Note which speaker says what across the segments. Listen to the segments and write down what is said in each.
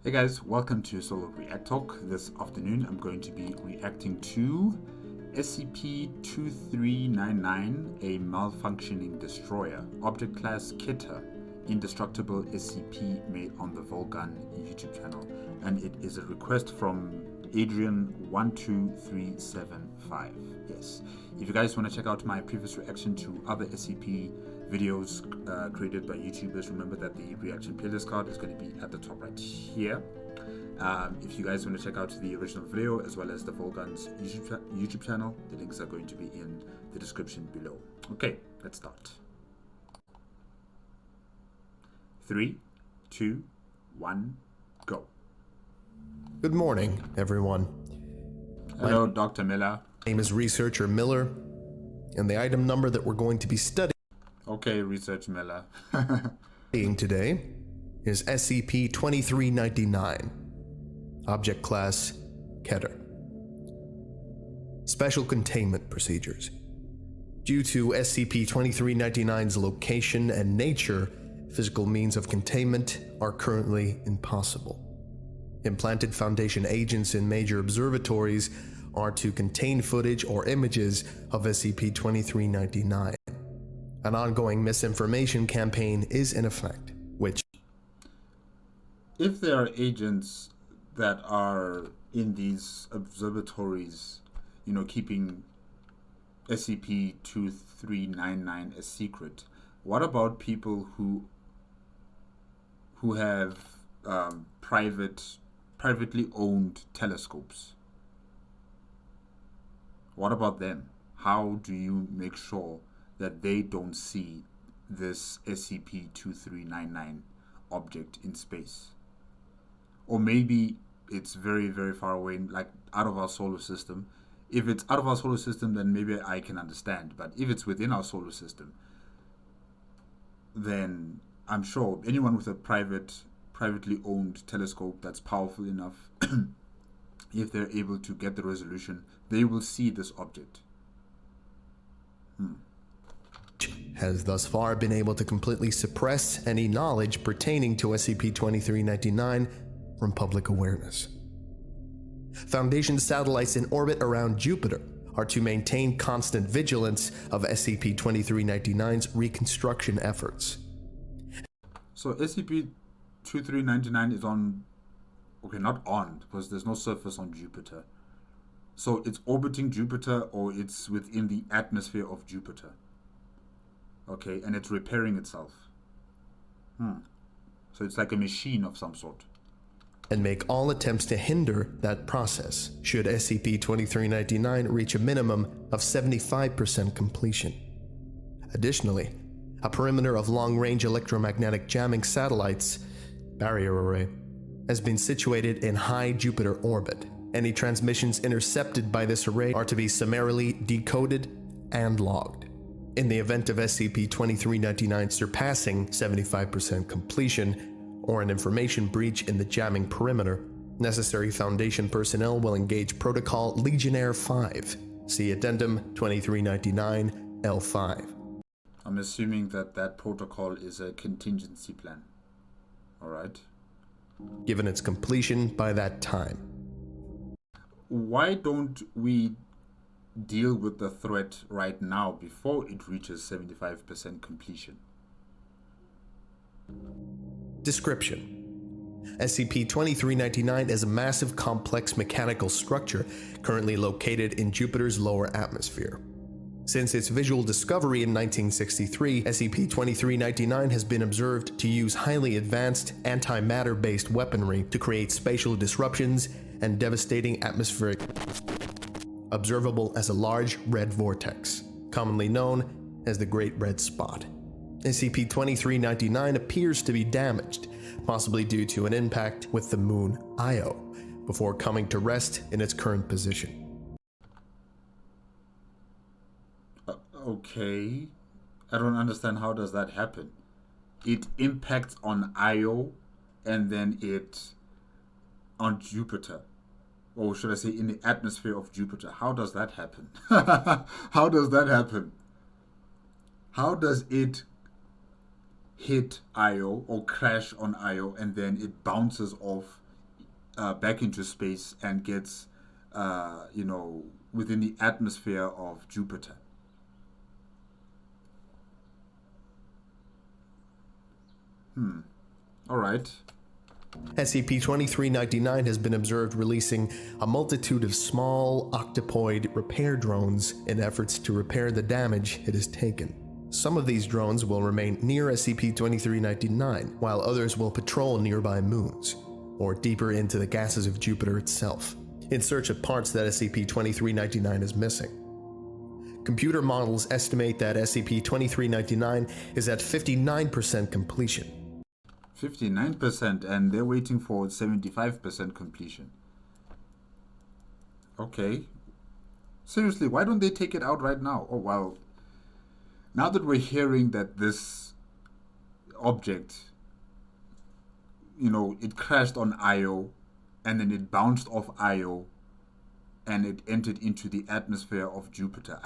Speaker 1: Hey guys, welcome to Solo ReacTalk. This afternoon I'm going to be reacting to SCP-2399, a malfunctioning destroyer, object class Keter, Indestructible SCP made on the Volgun YouTube channel. And it is a request from Adrian12375. Yes. If you guys want to check out my previous reaction to other SCP videos created by YouTubers, remember that the reaction playlist card is going to be at the top right here. If you guys want to check out the original video as well as the Volgun's YouTube channel, the links are going to be in the description below. Okay, let's start. 3, 2, 1, go.
Speaker 2: Good morning, everyone.
Speaker 1: Hello, Dr. Miller.
Speaker 2: My name is Researcher Miller, and the item number that we're going to be studying
Speaker 1: Okay, Research Miller.
Speaker 2: today is SCP-2399, Object Class Keter. Special Containment Procedures. Due to SCP-2399's location and nature, physical means of containment are currently impossible. Implanted Foundation agents in major observatories are to contain footage or images of SCP-2399. An ongoing misinformation campaign is in effect, which...
Speaker 1: If there are agents that are in these observatories, you know, keeping SCP-2399 a secret, what about people who have privately owned telescopes? What about them? How do you make sure that they don't see this SCP-2399 object in space? Or maybe it's very, very far away, like out of our solar system. If it's out of our solar system, then maybe I can understand. But if it's within our solar system, then I'm sure anyone with a privately owned telescope that's powerful enough, if they're able to get the resolution, they will see this object.
Speaker 2: has thus far been able to completely suppress any knowledge pertaining to SCP-2399 from public awareness. Foundation satellites in orbit around Jupiter are to maintain constant vigilance of SCP-2399's reconstruction efforts.
Speaker 1: So SCP-2399 is on, okay, not on, because there's no surface on Jupiter. So it's orbiting Jupiter, or it's within the atmosphere of Jupiter. Okay, and it's repairing itself. So it's like a machine of some sort.
Speaker 2: And make all attempts to hinder that process should SCP-2399 reach a minimum of 75% completion. Additionally, a perimeter of long-range electromagnetic jamming satellites, barrier array, has been situated in high Jupiter orbit. Any transmissions intercepted by this array are to be summarily decoded and logged. In the event of SCP-2399 surpassing 75% completion, or an information breach in the jamming perimeter, necessary Foundation personnel will engage Protocol Legionnaire 5. See Addendum 2399 L5.
Speaker 1: I'm assuming that that protocol is a contingency plan. Alright.
Speaker 2: Given its completion by that time.
Speaker 1: Why don't we deal with the threat right now before it reaches 75% completion?
Speaker 2: Description: SCP-2399 is a massive complex mechanical structure currently located in Jupiter's lower atmosphere. Since its visual discovery in 1963, SCP-2399 has been observed to use highly advanced antimatter-based weaponry to create spatial disruptions and devastating atmospheric, observable as a large red vortex, commonly known as the Great Red Spot. SCP-2399 appears to be damaged, possibly due to an impact with the moon Io, before coming to rest in its current position.
Speaker 1: Okay, I don't understand, how does that happen? It impacts on Io and then it on Jupiter. Or should I say in the atmosphere of Jupiter. How does that happen? How does that happen? How does it hit Io or crash on Io and then it bounces off back into space and gets, within the atmosphere of Jupiter. All right.
Speaker 2: SCP-2399 has been observed releasing a multitude of small octopoid repair drones in efforts to repair the damage it has taken. Some of these drones will remain near SCP-2399, while others will patrol nearby moons, or deeper into the gases of Jupiter itself, in search of parts that SCP-2399 is missing. Computer models estimate that SCP-2399 is at 59% completion.
Speaker 1: 59%, and they're waiting for 75% completion. Okay. Seriously, why don't they take it out right now? Oh, well, now that we're hearing that this object, it crashed on Io, and then it bounced off Io, and it entered into the atmosphere of Jupiter.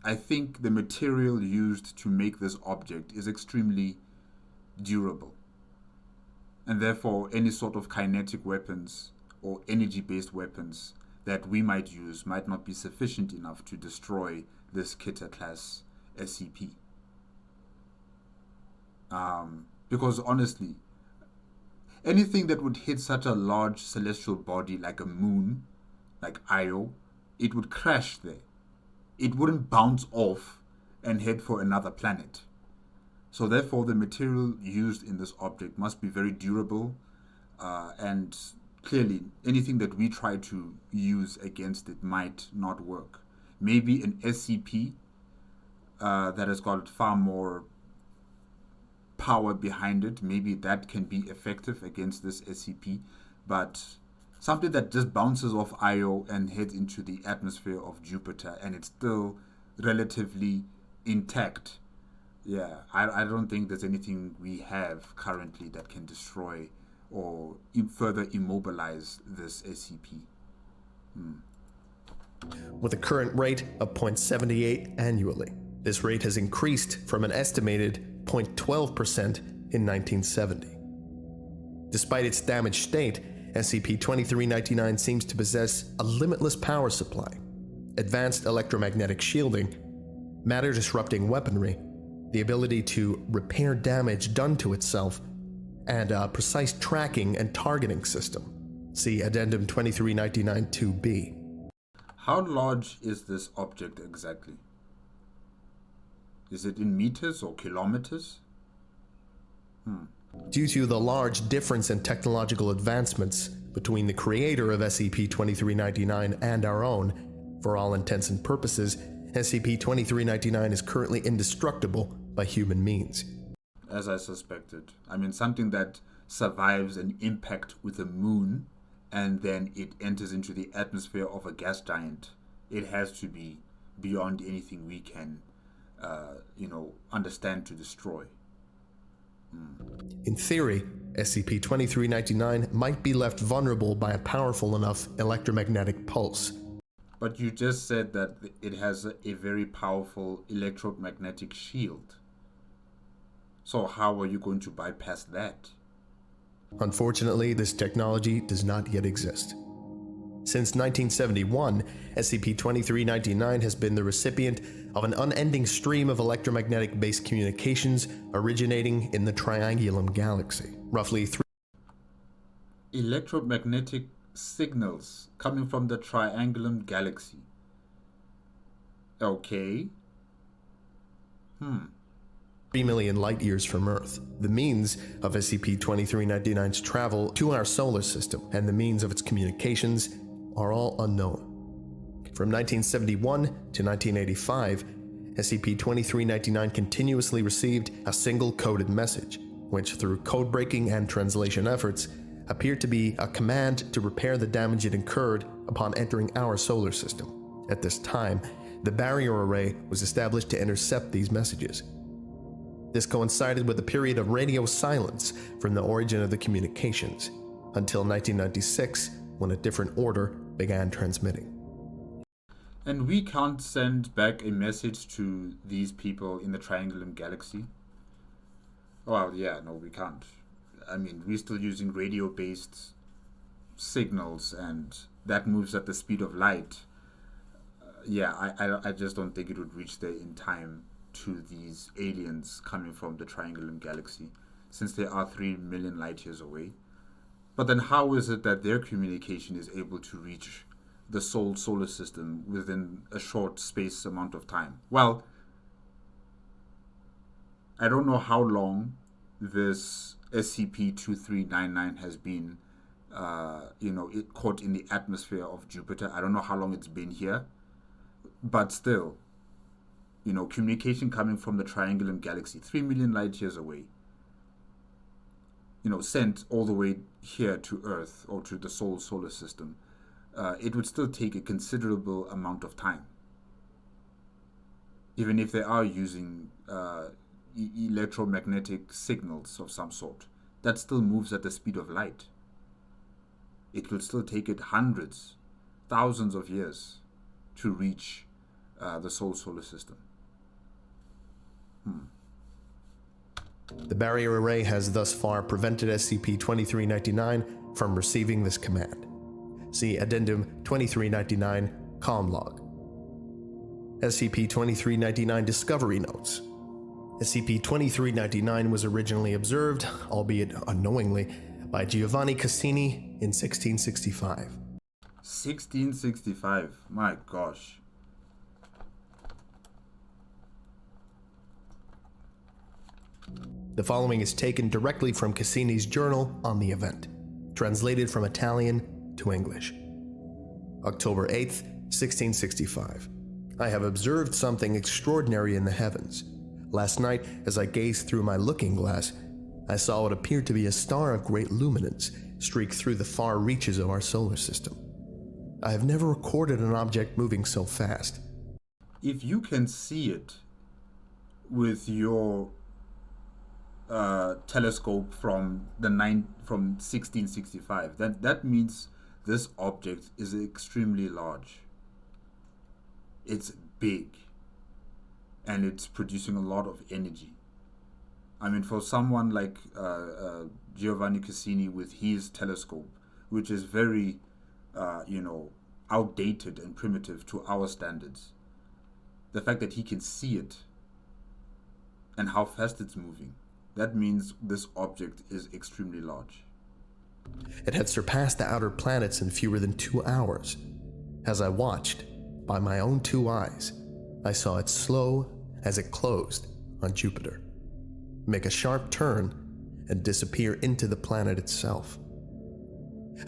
Speaker 1: I think the material used to make this object is extremely durable. And therefore, any sort of kinetic weapons or energy-based weapons that we might use might not be sufficient enough to destroy this Keter class SCP. Because honestly, anything that would hit such a large celestial body like a moon, like Io, it would crash there. It wouldn't bounce off and head for another planet. So therefore, the material used in this object must be very durable, and clearly anything that we try to use against it might not work. Maybe an SCP that has got far more power behind it, maybe that can be effective against this SCP, but something that just bounces off Io and heads into the atmosphere of Jupiter and it's still relatively intact. Yeah, I don't think there's anything we have currently that can destroy or further immobilize this SCP.
Speaker 2: With a current rate of 0.78 annually. This rate has increased from an estimated 0.12% in 1970. Despite its damaged state, SCP-2399 seems to possess a limitless power supply, advanced electromagnetic shielding, matter-disrupting weaponry, the ability to repair damage done to itself, and a precise tracking and targeting system. See Addendum 2399-2B.
Speaker 1: How large is this object exactly? Is it in meters or kilometers?
Speaker 2: Due to the large difference in technological advancements between the creator of SCP-2399 and our own, for all intents and purposes, SCP-2399 is currently indestructible by human means.
Speaker 1: As I suspected. I mean, something that survives an impact with a moon and then it enters into the atmosphere of a gas giant. It has to be beyond anything we can, understand to destroy.
Speaker 2: In theory, SCP-2399 might be left vulnerable by a powerful enough electromagnetic pulse.
Speaker 1: But you just said that it has a very powerful electromagnetic shield. So how are you going to bypass that?
Speaker 2: Unfortunately, this technology does not yet exist. Since 1971, SCP-2399 has been the recipient of an unending stream of electromagnetic-based communications originating in the Triangulum Galaxy, roughly 3
Speaker 1: electromagnetic signals coming from the Triangulum Galaxy. Okay.
Speaker 2: 3 million light-years from Earth. The means of SCP-2399's travel to our solar system and the means of its communications are all unknown. From 1971 to 1985, SCP-2399 continuously received a single coded message, which through code-breaking and translation efforts appeared to be a command to repair the damage it incurred upon entering our solar system. At this time, the barrier array was established to intercept these messages. This coincided with a period of radio silence from the origin of the communications, until 1996, when a different order began transmitting.
Speaker 1: And we can't send back a message to these people in the Triangulum Galaxy? Well, yeah, no, we can't. I mean, we're still using radio-based signals and that moves at the speed of light, I just don't think it would reach there in time to these aliens coming from the Triangulum Galaxy, since they are 3 million light years away. But then how is it that their communication is able to reach the solar system within a short space amount of time? Well, I don't know how long this SCP-2399 has been, caught in the atmosphere of Jupiter. I don't know how long it's been here, but still, communication coming from the Triangulum Galaxy, 3 million light years away, sent all the way here to Earth or to the solar system, it would still take a considerable amount of time. Even if they are using electromagnetic signals of some sort, that still moves at the speed of light. It will still take it hundreds, thousands of years to reach the solar system.
Speaker 2: The barrier array has thus far prevented SCP-2399 from receiving this command. See Addendum 2399 Comm Log. SCP-2399 Discovery Notes. SCP-2399 was originally observed, albeit unknowingly, by Giovanni Cassini in 1665.
Speaker 1: 1665, my gosh.
Speaker 2: The following is taken directly from Cassini's journal on the event, translated from Italian to English. October 8th, 1665. I have observed something extraordinary in the heavens. Last night, as I gazed through my looking glass, I saw what appeared to be a star of great luminance streak through the far reaches of our solar system. I have never recorded an object moving so fast.
Speaker 1: If you can see it with your telescope from 1665, that means this object is extremely large. It's big, and it's producing a lot of energy. I mean, for someone like Giovanni Cassini with his telescope, which is very, outdated and primitive to our standards, the fact that he can see it and how fast it's moving, that means this object is extremely large.
Speaker 2: It had surpassed the outer planets in fewer than 2 hours. As I watched, by my own 2 eyes, I saw it slow as it closed on Jupiter, make a sharp turn, and disappear into the planet itself.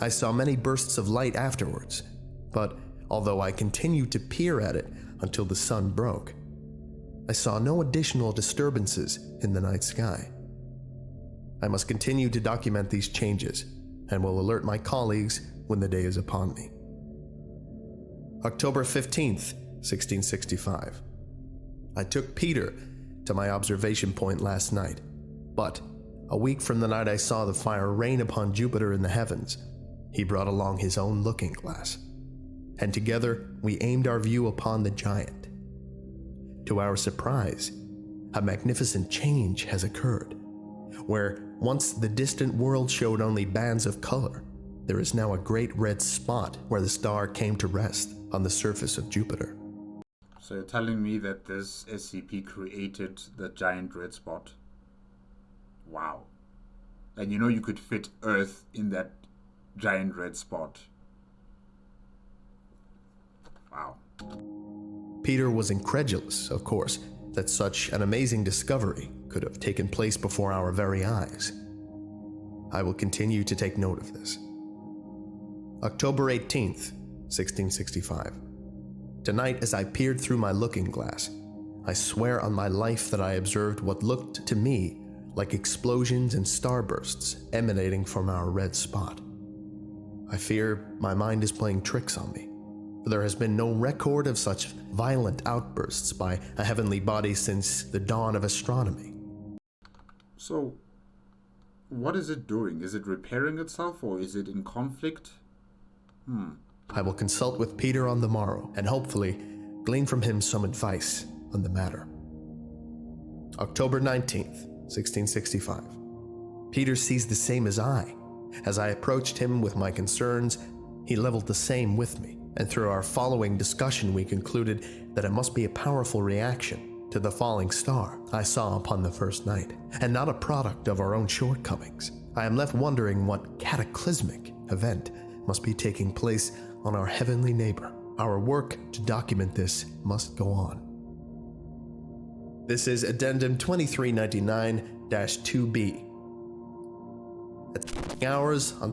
Speaker 2: I saw many bursts of light afterwards, but although I continued to peer at it until the sun broke, I saw no additional disturbances in the night sky. I must continue to document these changes and will alert my colleagues when the day is upon me. October 15th, 1665. I took Peter to my observation point last night, but a week from the night I saw the fire rain upon Jupiter in the heavens, he brought along his own looking glass, and together we aimed our view upon the giant. To our surprise, a magnificent change has occurred, where once the distant world showed only bands of color, there is now a great red spot where the star came to rest on the surface of Jupiter.
Speaker 1: So you're telling me that this SCP created the giant red spot? Wow. And you could fit Earth in that giant red spot. Wow.
Speaker 2: Peter was incredulous, of course, that such an amazing discovery could have taken place before our very eyes. I will continue to take note of this. October 18th, 1665. Tonight, as I peered through my looking glass, I swear on my life that I observed what looked to me like explosions and starbursts emanating from our red spot. I fear my mind is playing tricks on me, for there has been no record of such violent outbursts by a heavenly body since the dawn of astronomy.
Speaker 1: So, what is it doing? Is it repairing itself, or is it in conflict?
Speaker 2: I will consult with Peter on the morrow and hopefully glean from him some advice on the matter. October 19th, 1665. Peter sees the same as I, As I approached him with my concerns, he leveled the same with me, and through our following discussion we concluded that it must be a powerful reaction to the falling star I saw upon the first night, and not a product of our own shortcomings. I am left wondering what cataclysmic event must be taking place on our heavenly neighbor. Our work to document this must go on. This is Addendum 2399-2B. At hours on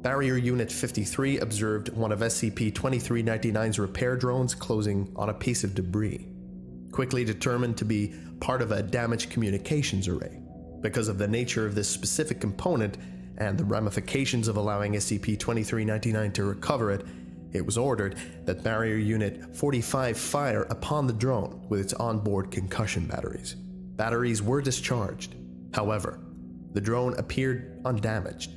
Speaker 2: Barrier Unit 53 observed one of SCP-2399's repair drones closing on a piece of debris, quickly determined to be part of a damaged communications array. Because of the nature of this specific component and the ramifications of allowing SCP-2399 to recover it, it was ordered that Barrier Unit 45 fire upon the drone with its onboard concussion batteries. Batteries were discharged. However, the drone appeared undamaged.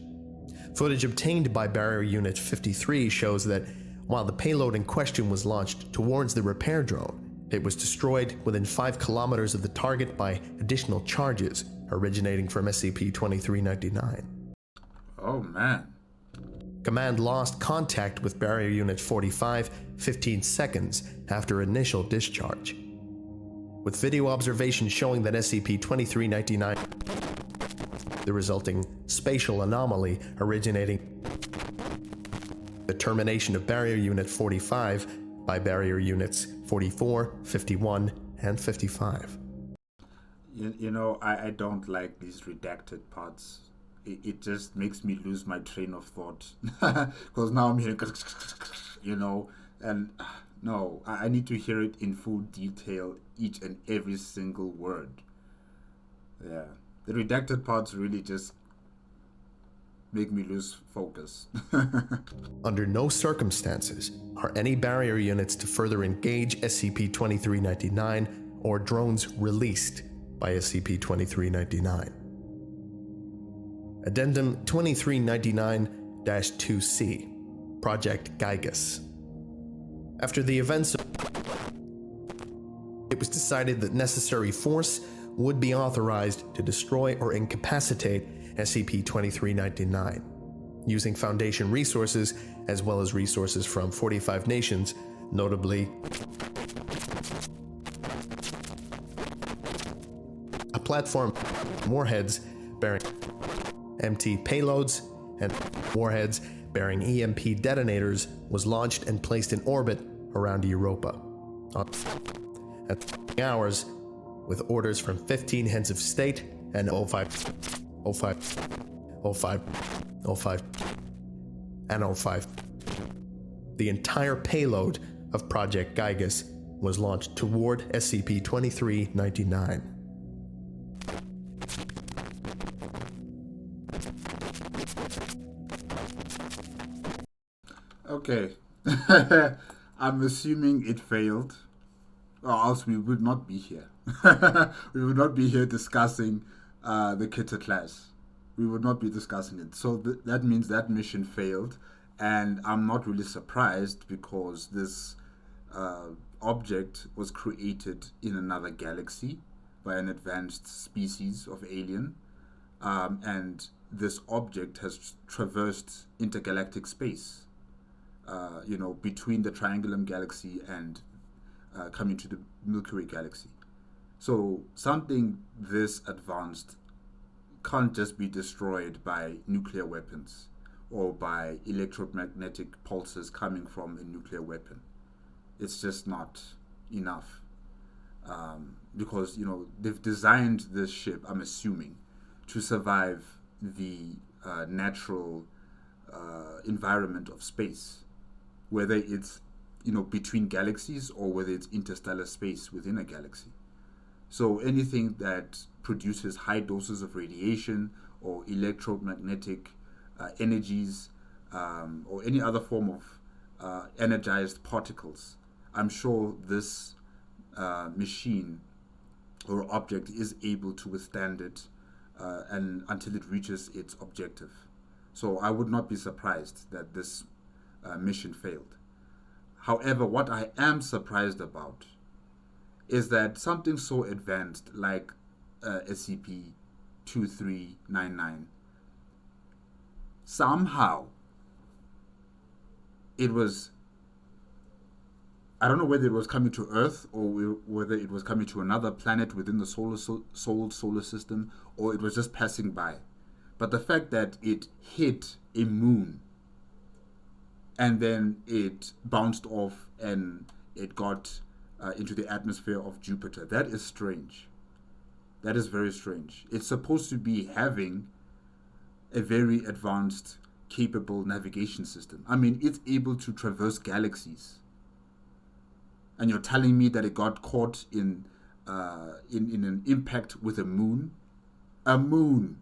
Speaker 2: Footage obtained by Barrier Unit 53 shows that while the payload in question was launched towards the repair drone, it was destroyed within 5 kilometers of the target by additional charges originating from SCP-2399.
Speaker 1: Oh man.
Speaker 2: Command lost contact with Barrier Unit 45 15 seconds after initial discharge, with video observation showing that SCP-2399, the resulting spatial anomaly originating the termination of Barrier Unit 45 by Barrier Units 44, 51, and 55.
Speaker 1: You know, I don't like these redacted parts. It just makes me lose my train of thought. Because now I'm hearing, you know, and no, I need to hear it in full detail, each and every single word. Yeah, the redacted parts really just make me lose focus.
Speaker 2: Under no circumstances are any barrier units to further engage SCP-2399 or drones released by SCP-2399. Addendum 2399-2C, Project Gygus. After the events, it was decided that necessary force would be authorized to destroy or incapacitate SCP-2399, using Foundation resources as well as resources from 45 nations, notably a platform, warheads bearing MT payloads, and warheads bearing EMP detonators was launched and placed in orbit around Europa at hours, with orders from 15 heads of state and 05, and 05. The entire payload of Project Gygus was launched toward SCP-2399.
Speaker 1: Okay. I'm assuming it failed, or else we would not be here. We would not be here discussing the Keter class. We would not be discussing it. So that means that mission failed, and I'm not really surprised because this object was created in another galaxy by an advanced species of alien, and this object has traversed intergalactic space. Between the Triangulum Galaxy and coming to the Milky Way Galaxy. So something this advanced can't just be destroyed by nuclear weapons or by electromagnetic pulses coming from a nuclear weapon. It's just not enough. Because, they've designed this ship, I'm assuming, to survive the natural environment of space, whether it's between galaxies or whether it's interstellar space within a galaxy. So anything that produces high doses of radiation or electromagnetic energies or any other form of energized particles, I'm sure this machine or object is able to withstand it and until it reaches its objective. So I would not be surprised that this mission failed. However, what I am surprised about is that something so advanced like SCP-2399 somehow it was, I don't know whether it was coming to Earth or whether it was coming to another planet within the solar system, or it was just passing by. But the fact that it hit a moon and then it bounced off and it got into the atmosphere of Jupiter, that is strange. That is very strange. It's supposed to be having a very advanced, capable navigation system. I mean, it's able to traverse galaxies. And you're telling me that it got caught in an impact with a moon, and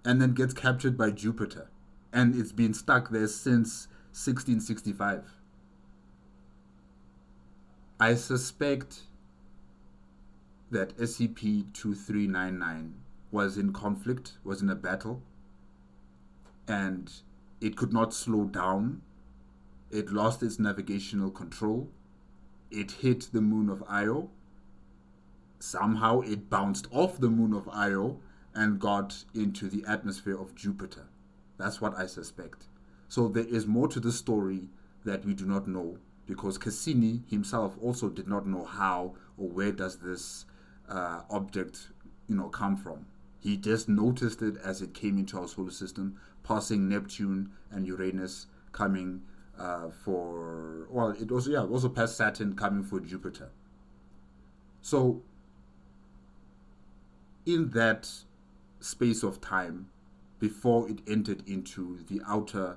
Speaker 1: then gets captured by Jupiter, and it's been stuck there since 1665. I suspect that SCP-2399 was in conflict, was in a battle, and it could not slow down. It lost its navigational control. It hit the moon of Io. Somehow it bounced off the moon of Io and got into the atmosphere of Jupiter. That's what I suspect. So there is more to the story that we do not know, because Cassini himself also did not know how or where does this object, come from. He just noticed it as it came into our solar system, passing Neptune and Uranus, coming it also passed Saturn, coming for Jupiter. So in that space of time, before it entered into the outer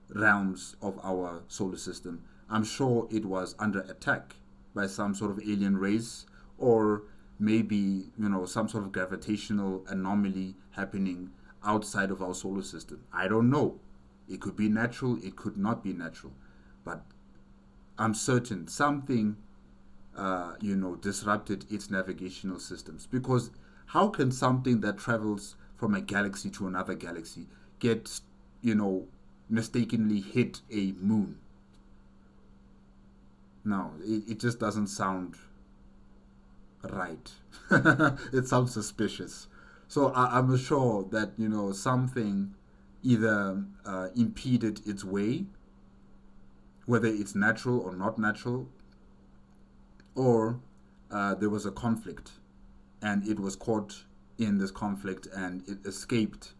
Speaker 1: realms of our solar system, I'm sure it was under attack by some sort of alien race, or maybe some sort of gravitational anomaly happening outside of our solar system. I don't know. It could be natural, it could not be natural, but I'm certain something, disrupted its navigational systems. Because how can something that travels from a galaxy to another galaxy get, mistakenly hit a moon? No, it just doesn't sound right. It sounds suspicious. So I'm sure that, something either impeded its way, whether it's natural or not natural, or there was a conflict and it was caught in this conflict and it escaped,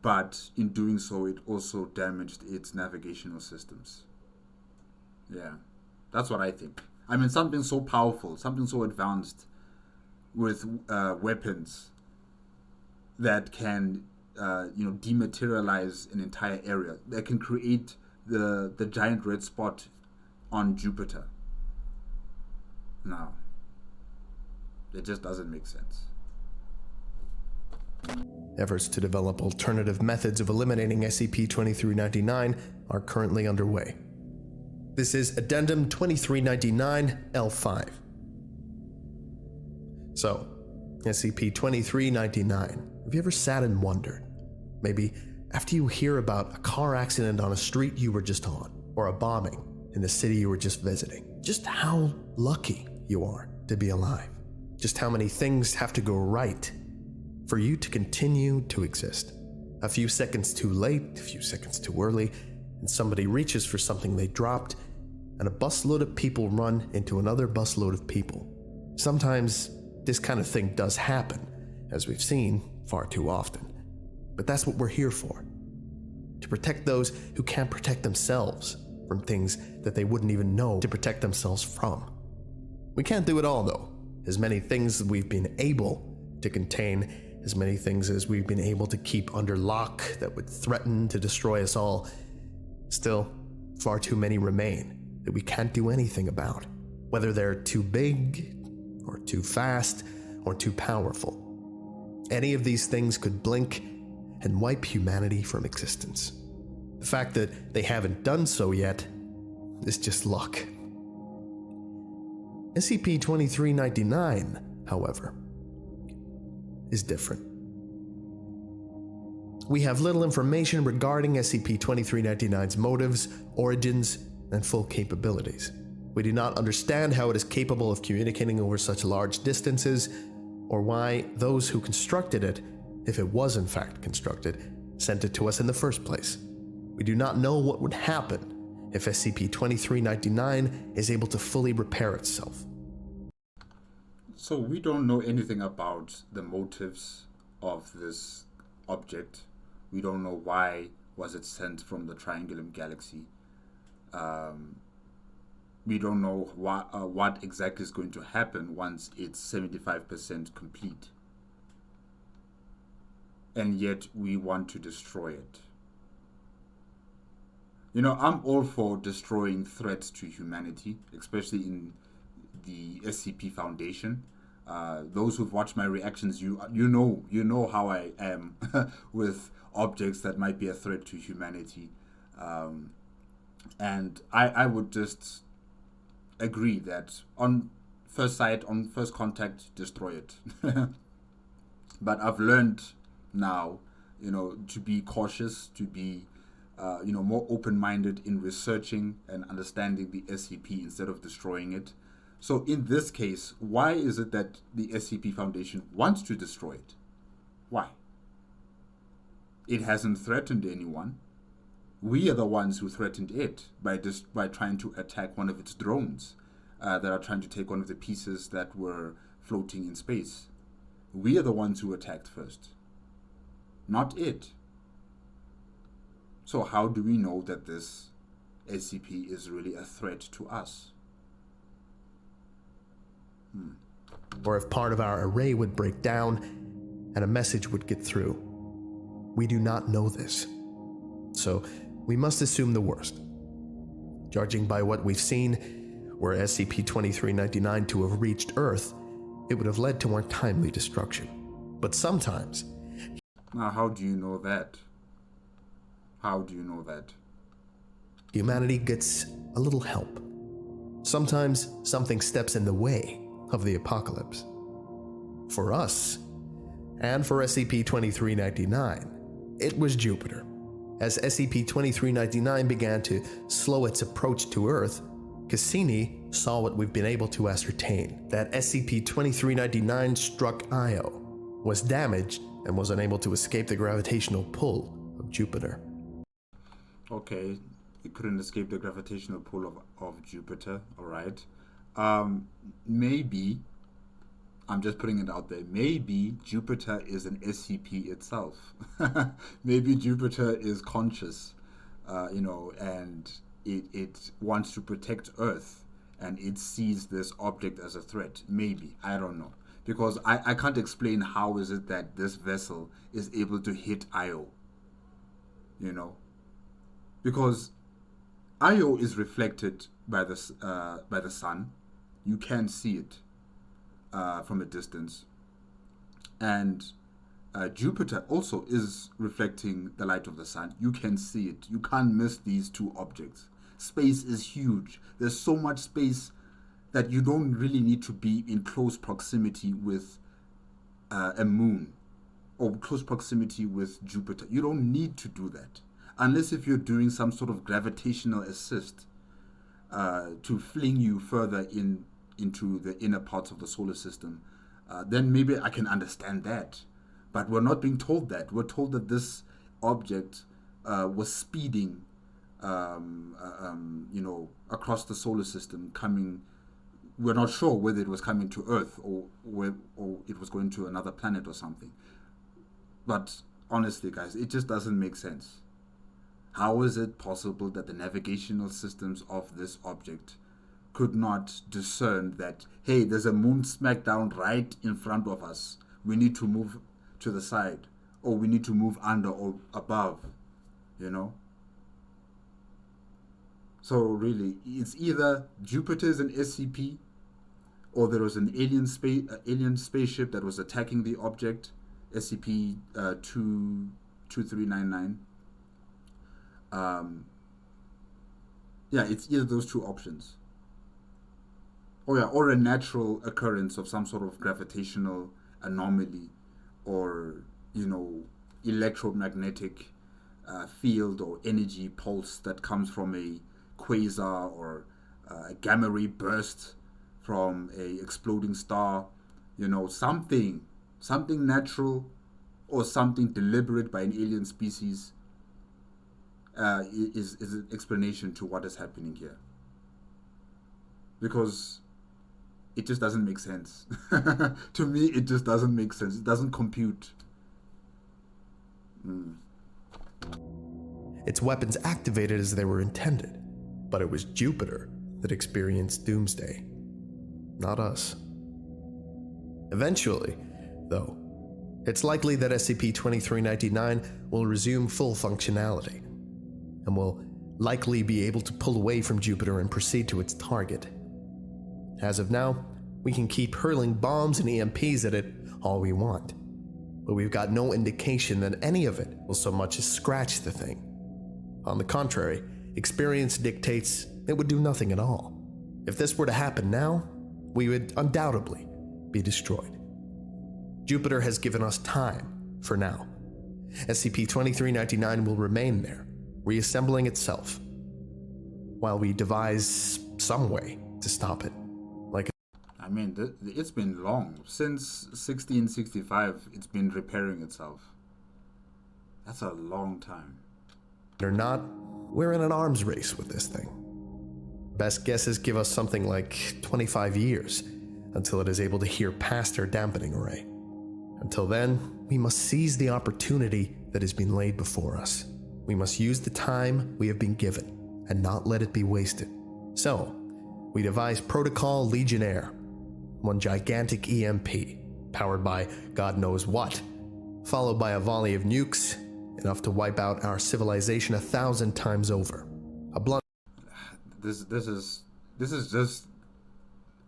Speaker 1: but in doing so it also damaged its navigational systems. Yeah, that's what I think. I mean, something so powerful, something so advanced with weapons that can dematerialize an entire area, that can create the giant red spot on Jupiter. No, it just doesn't make sense.
Speaker 2: Efforts to develop alternative methods of eliminating SCP-2399 are currently underway. This is Addendum 2399-L5. So, SCP-2399, have you ever sat and wondered, maybe after you hear about a car accident on a street you were just on, or a bombing in the city you were just visiting, just how lucky you are to be alive? Just how many things have to go right for you to continue to exist? A few seconds too late, a few seconds too early, and somebody reaches for something they dropped, and a busload of people run into another busload of people. Sometimes this kind of thing does happen, as we've seen far too often. But that's what we're here for. To protect those who can't protect themselves from things that they wouldn't even know to protect themselves from. We can't do it all, though. As many things as we've been able to contain, as many things as we've been able to keep under lock that would threaten to destroy us all, still, far too many remain that we can't do anything about, whether they're too big, or too fast, or too powerful. Any of these things could blink and wipe humanity from existence. The fact that they haven't done so yet is just luck. SCP-2399, however, is different. We have little information regarding SCP-2399's motives, origins, and full capabilities. We do not understand how it is capable of communicating over such large distances, or why those who constructed it, if it was in fact constructed, sent it to us in the first place. We do not know what would happen if SCP-2399 is able to fully repair itself.
Speaker 1: So we don't know anything about the motives of this object. We don't know why was it sent from the Triangulum Galaxy. We don't know what exactly is going to happen once it's 75% complete. And yet we want to destroy it. You know, I'm all for destroying threats to humanity, especially in the SCP Foundation. Those who've watched my reactions, you know how I am with objects that might be a threat to humanity. And I would just agree that on first sight, on first contact, destroy it. But I've learned now, you know, to be cautious, to be more open-minded in researching and understanding the SCP instead of destroying it. So in this case, why is it that the SCP Foundation wants to destroy it? Why? It hasn't threatened anyone. We are the ones who threatened it by trying to attack one of its drones that are trying to take one of the pieces that were floating in space. We are the ones who attacked first, not it. So how do we know that this SCP is really a threat to us?
Speaker 2: Or if part of our array would break down and a message would get through. We do not know this. So we must assume the worst. Judging by what we've seen, were SCP-2399 to have reached Earth, it would have led to more timely destruction. But sometimes...
Speaker 1: Now, how do you know that? How do you know that?
Speaker 2: Humanity gets a little help. Sometimes something steps in the way of the apocalypse. For us, and for SCP-2399, it was Jupiter. As SCP-2399 began to slow its approach to Earth, Cassini saw what we've been able to ascertain, that SCP-2399 struck Io, was damaged, and was unable to escape the gravitational pull of Jupiter.
Speaker 1: Okay, it couldn't escape the gravitational pull of Jupiter, alright. Maybe, I'm just putting it out there, maybe Jupiter is an SCP itself. Maybe Jupiter is conscious, and it wants to protect Earth, and it sees this object as a threat. Maybe, I don't know. Because I can't explain how is it that this vessel is able to hit Io, because Io is reflected by the sun. You can see it from a distance, and Jupiter also is reflecting the light of the sun. You can see it. You can't miss these two objects. Space is huge. There's so much space that you don't really need to be in close proximity with a moon or close proximity with Jupiter. You don't need to do that unless if you're doing some sort of gravitational assist to fling you further into the inner parts of the solar system. Then maybe I can understand that. But we're not being told that. We're told that this object was speeding across the solar system, coming. We're not sure whether it was coming to Earth or it was going to another planet or something. But honestly, guys, it just doesn't make sense. How is it possible that the navigational systems of this object could not discern that, hey, there's a moon smack down right in front of us. We need to move to the side, or we need to move under or above, So really, it's either Jupiter is an SCP, or there was an alien spaceship that was attacking the object, SCP-2399. It's either those two options. Or a natural occurrence of some sort of gravitational anomaly, or electromagnetic field or energy pulse that comes from a quasar or a gamma ray burst from a exploding star, something natural or something deliberate by an alien species is an explanation to what is happening here. Because it just doesn't make sense. To me, it just doesn't make sense. It doesn't compute.
Speaker 2: Its weapons activated as they were intended, but it was Jupiter that experienced doomsday, not us. Eventually, though, it's likely that SCP-2399 will resume full functionality, and will likely be able to pull away from Jupiter and proceed to its target. As of now, we can keep hurling bombs and EMPs at it all we want, but we've got no indication that any of it will so much as scratch the thing. On the contrary, experience dictates it would do nothing at all. If this were to happen now, we would undoubtedly be destroyed. Jupiter has given us time for now. SCP-2399 will remain there, reassembling itself, while we devise some way to stop it.
Speaker 1: I mean, it's been long. Since 1665, it's been repairing itself. That's a long time.
Speaker 2: Or not, we're in an arms race with this thing. Best guesses give us something like 25 years until it is able to hear past our dampening array. Until then, we must seize the opportunity that has been laid before us. We must use the time we have been given and not let it be wasted. So, we devise Protocol Legionnaire, one gigantic EMP, powered by God knows what, followed by a volley of nukes, enough to wipe out our civilization 1,000 times over. A blunt.
Speaker 1: This is just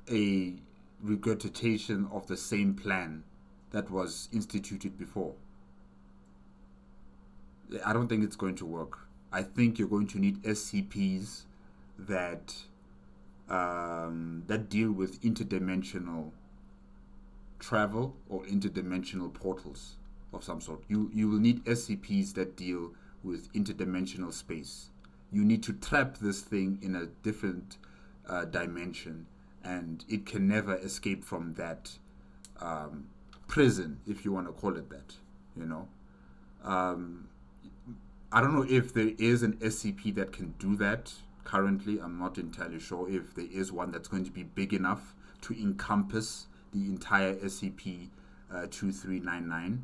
Speaker 1: a regurgitation of the same plan that was instituted before. I don't think it's going to work. I think you're going to need SCPs that deal with interdimensional travel or interdimensional portals of some sort. You will need SCPs that deal with interdimensional space. You need to trap this thing in a different dimension, and it can never escape from that prison, if you want to call it that. You know, I don't know if there is an SCP that can do that. Currently, I'm not entirely sure if there is one that's going to be big enough to encompass the entire SCP-2399,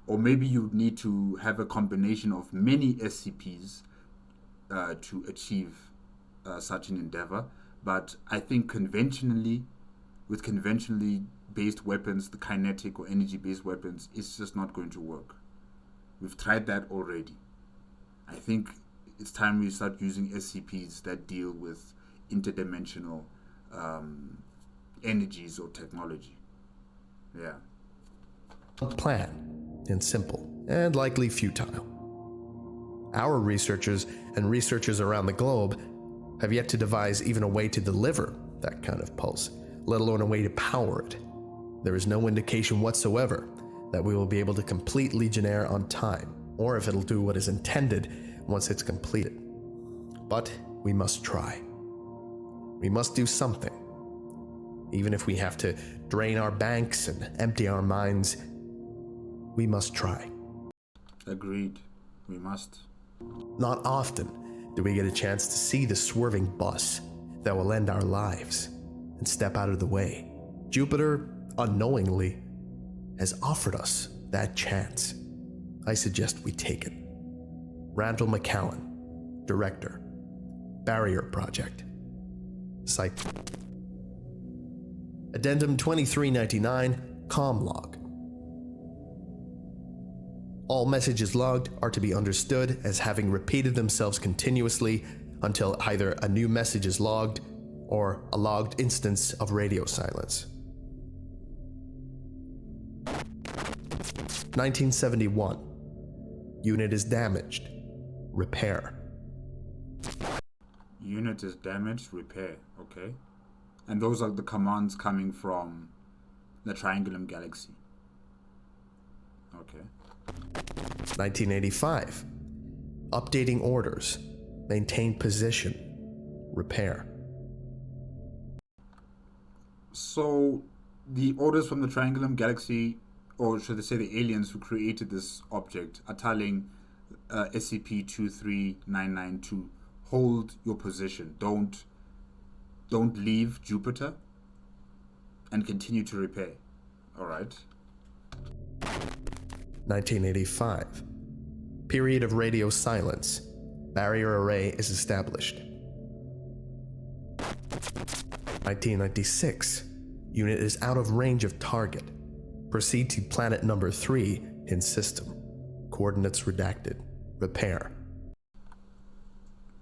Speaker 1: or maybe you need to have a combination of many SCPs to achieve such an endeavor. But I think with conventionally based weapons, the kinetic or energy-based weapons, it's just not going to work. We've tried that already. I think it's time we start using SCPs that deal with interdimensional energies or technology. Yeah.
Speaker 2: Plan, and simple, and likely futile. Our researchers and researchers around the globe have yet to devise even a way to deliver that kind of pulse, let alone a way to power it. There is no indication whatsoever that we will be able to complete Legionnaire on time, or if it'll do what is intended once it's completed. But we must try. We must do something. Even if we have to drain our banks and empty our minds, we must try.
Speaker 1: Agreed. We must.
Speaker 2: Not often do we get a chance to see the swerving bus that will end our lives and step out of the way. Jupiter, unknowingly, has offered us that chance. I suggest we take it. Randall McCowan, Director, Barrier Project. Site. Addendum 2399, COM log. All messages logged are to be understood as having repeated themselves continuously until either a new message is logged or a logged instance of radio silence. 1971. Unit is damaged. Repair.
Speaker 1: Unit is damaged, repair. Okay. And those are the commands coming from the Triangulum Galaxy. Okay.
Speaker 2: 1985. Updating orders. Maintain position. Repair.
Speaker 1: So the orders from the Triangulum Galaxy or should I say the aliens who created this object, are telling SCP-2399 to hold your position. Don't leave Jupiter and continue to repair. All right.
Speaker 2: 1985. Period of radio silence. Barrier array is established. 1996. Unit is out of range of target. Proceed to planet number 3 in system. Coordinates redacted. Repair.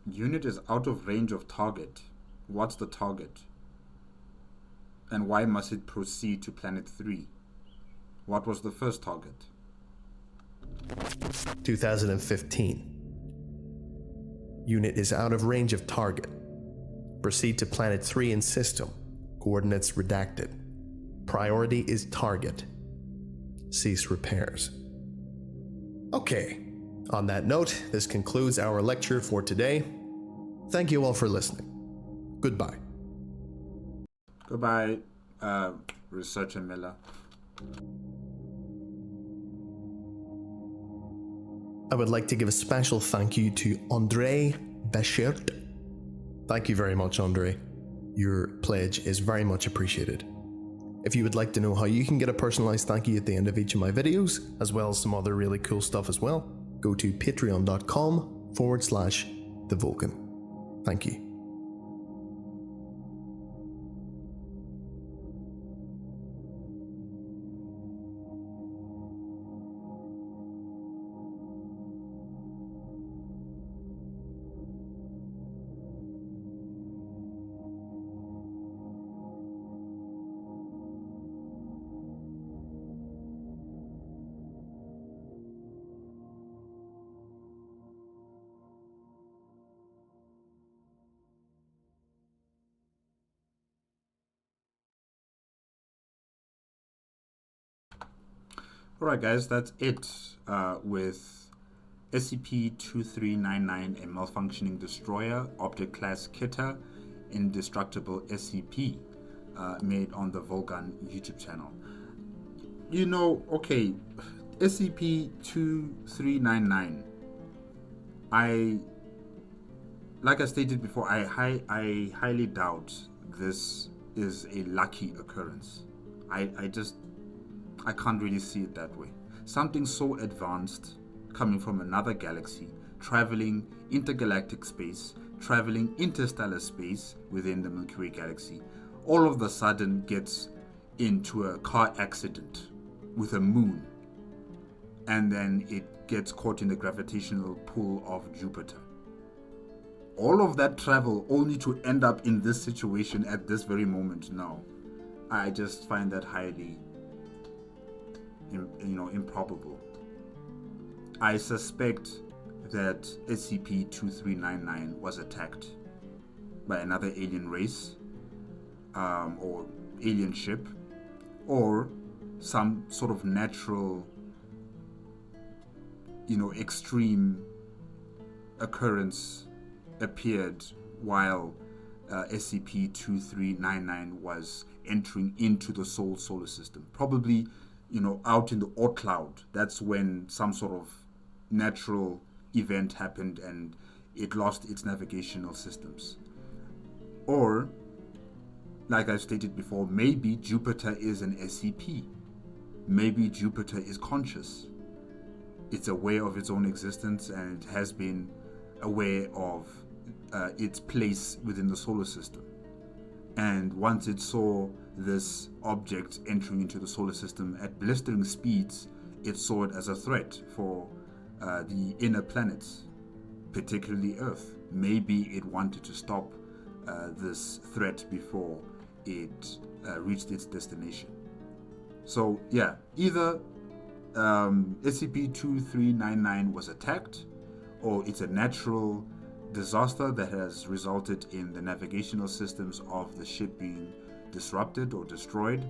Speaker 1: Unit is out of range of target. What's the target? And why must it proceed to planet 3? What was the first target?
Speaker 2: 2015. Unit is out of range of target. Proceed to planet 3 in system. Coordinates redacted. Priority is target. Cease repairs. Okay. On that note, this concludes our lecture for today. Thank you all for listening. Goodbye.
Speaker 1: Goodbye, Researcher Miller.
Speaker 2: I would like to give a special thank you to Andre Bechert. Thank you very much, Andre. Your pledge is very much appreciated. If you would like to know how you can get a personalized thank you at the end of each of my videos, as well as some other really cool stuff as well, go to patreon.com/the Volgun. Thank you.
Speaker 1: Alright guys, that's it with SCP-2399, a malfunctioning destroyer, object class Keter, Indestructible SCP, made on the Volgun YouTube channel. You know, okay, SCP-2399, like I stated before, I highly doubt this is a lucky occurrence. I can't really see it that way. Something so advanced, coming from another galaxy, traveling intergalactic space, traveling interstellar space within the Milky Way galaxy, all of a sudden gets into a car accident with a moon, and then it gets caught in the gravitational pull of Jupiter. All of that travel only to end up in this situation at this very moment. No, I just find that highly improbable. I suspect that SCP-2399 was attacked by another alien race, or alien ship, or some sort of natural, extreme occurrence appeared while SCP-2399 was entering into the solar system. Probably out in the Oort cloud. That's when some sort of natural event happened and it lost its navigational systems. Or, like I stated before, maybe Jupiter is an SCP. Maybe Jupiter is conscious. It's aware of its own existence and it has been aware of its place within the solar system. And once it saw this object entering into the solar system at blistering speeds, it saw it as a threat for the inner planets, particularly Earth. Maybe it wanted to stop this threat before it reached its destination. So yeah, either SCP-2399 was attacked, or it's a natural disaster that has resulted in the navigational systems of the ship being disrupted or destroyed,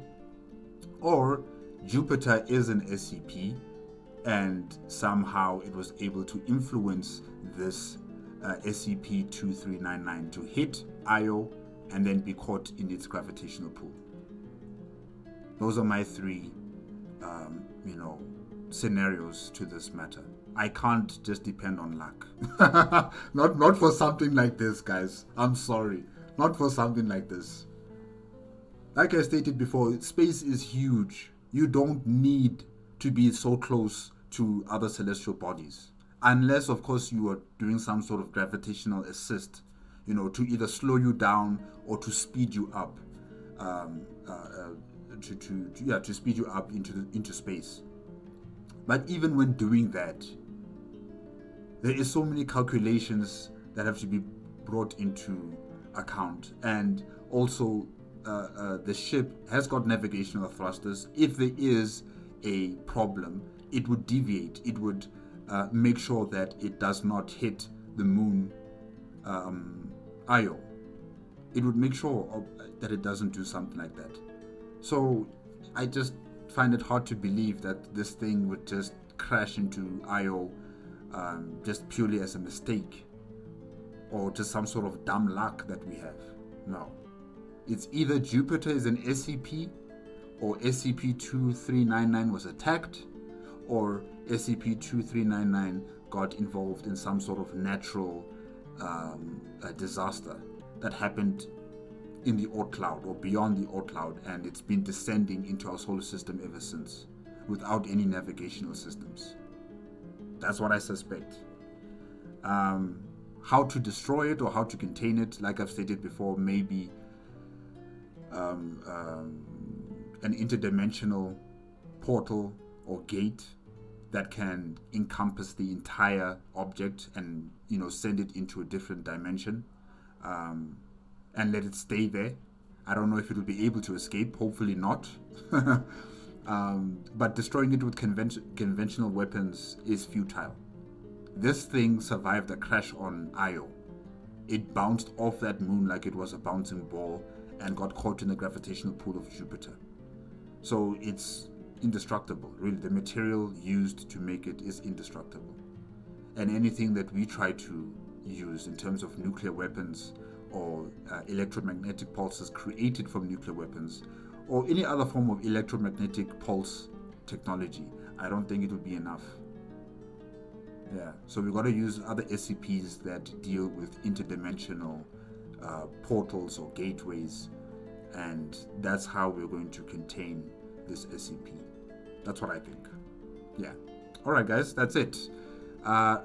Speaker 1: or Jupiter is an SCP and somehow it was able to influence this SCP-2399 to hit Io and then be caught in its gravitational pull. Those are my three scenarios to this matter. I can't just depend on luck. Not for something like this, guys. I'm sorry. Not for something like this. Like I stated before, space is huge. You don't need to be so close to other celestial bodies. Unless, of course, you are doing some sort of gravitational assist, to either slow you down or to speed you up, to speed you up into space. But even when doing that, there is so many calculations that have to be brought into account, and also the ship has got navigational thrusters. If there is a problem, it would deviate. It would make sure that it does not hit the moon Io. It would make sure that it doesn't do something like that. So I just find it hard to believe that this thing would just crash into Io just purely as a mistake, or just some sort of dumb luck that we have. No. It's either Jupiter is an SCP, or SCP-2399 was attacked, or SCP-2399 got involved in some sort of natural disaster that happened in the Oort cloud or beyond the Oort cloud, and it's been descending into our solar system ever since without any navigational systems. That's what I suspect. How to destroy it or how to contain it, like I've stated before, maybe an interdimensional portal or gate that can encompass the entire object and send it into a different dimension, and let it stay there. I don't know if it will be able to escape. Hopefully not. But destroying it with conventional weapons is futile. This thing survived a crash on Io. It bounced off that moon like it was a bouncing ball and got caught in the gravitational pull of Jupiter. So it's indestructible. Really, the material used to make it is indestructible. And anything that we try to use in terms of nuclear weapons or electromagnetic pulses created from nuclear weapons or any other form of electromagnetic pulse technology, I don't think it would be enough. Yeah, so we've got to use other SCPs that deal with interdimensional portals or gateways, and that's how we're going to contain this SCP. That's what I think. Yeah. Alright guys, that's it.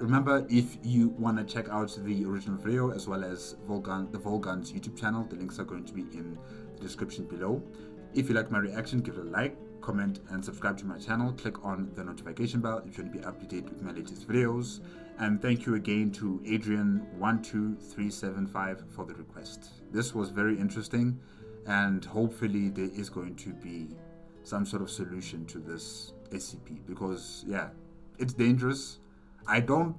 Speaker 1: Remember, if you want to check out the original video as well as the Volgun's YouTube channel, the links are going to be in the description below. If you like my reaction, give it a like, comment, and subscribe to my channel. Click on the notification bell if you want to be up to date with my latest videos. And thank you again to Adrian12375 for the request. This was very interesting, and hopefully there is going to be some sort of solution to this SCP, because yeah, it's dangerous. I'm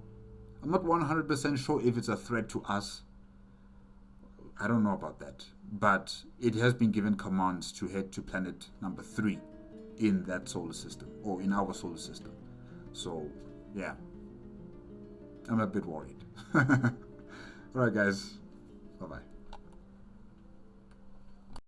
Speaker 1: not 100% sure if it's a threat to us. I don't know about that, but it has been given commands to head to planet number 3 in that solar system, or in our solar system. So yeah, I'm a bit worried. Alright guys, bye bye.